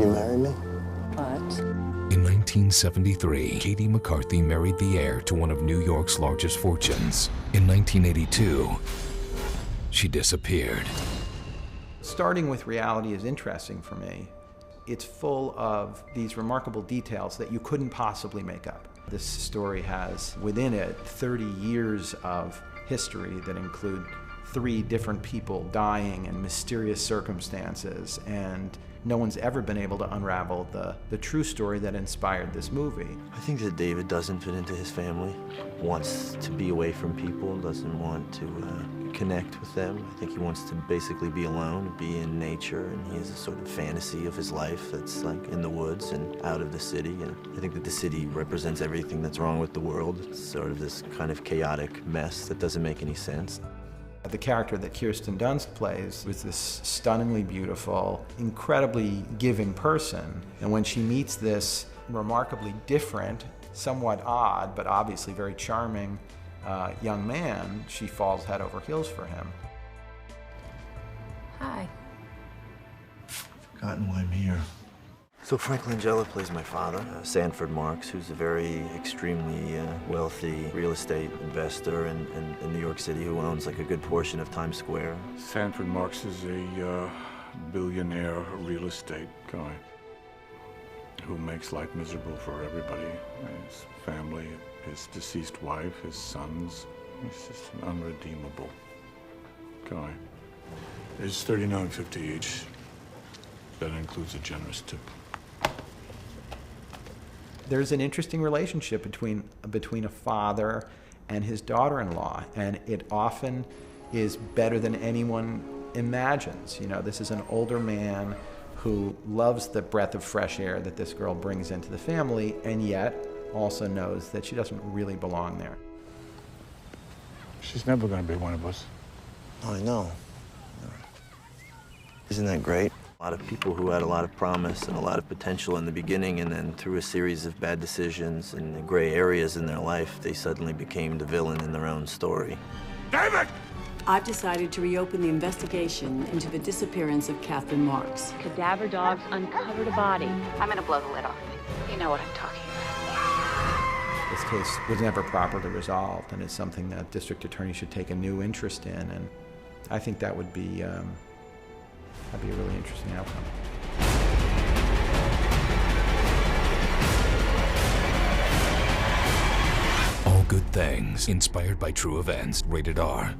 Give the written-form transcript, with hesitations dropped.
you marry me? What? In 1973, Katie McCarthy married the heir to one of New York's largest fortunes. In 1982, she disappeared. Starting with reality is interesting for me. It's full of these remarkable details that you couldn't possibly make up. This story has within it 30 years of history that include 3 different people dying in mysterious circumstances, and no one's ever been able to unravel the true story that inspired this movie. I think that David doesn't fit into his family, wants to be away from people, doesn't want to connect with them. I think he wants to basically be alone, be in nature, and he has a sort of fantasy of his life that's like in the woods and out of the city. And I think that the city represents everything that's wrong with the world. It's sort of this kind of chaotic mess that doesn't make any sense. The character that Kirsten Dunst plays was this stunningly beautiful, incredibly giving person. And when she meets this remarkably different, somewhat odd, but obviously very charming young man, she falls head over heels for him. Hi. Forgotten why I'm here. So Frank Langella plays my father, Sanford Marks, who's a very extremely wealthy real estate investor in New York City who owns like a good portion of Times Square. Sanford Marks is a billionaire real estate guy who makes life miserable for everybody. His family, his deceased wife, his sons. He's just an unredeemable guy. It's $39.50 each. That includes a generous tip. There's an interesting relationship between a father and his daughter-in-law, and it often is better than anyone imagines. You know, this is an older man who loves the breath of fresh air that this girl brings into the family, and yet also knows that she doesn't really belong there. She's never going to be one of us. Oh, I know. Isn't that great? A lot of people who had a lot of promise and a lot of potential in the beginning, and then through a series of bad decisions and the gray areas in their life, they suddenly became the villain in their own story. David! I've decided to reopen the investigation into the disappearance of Catherine Marks. Cadaver dogs uncovered a body. I'm gonna blow the lid off. You know what I'm talking about. This case was never properly resolved, and it's something that district attorneys should take a new interest in, and I think that would be that'd be a really interesting outcome. All Good Things, inspired by true events, rated R.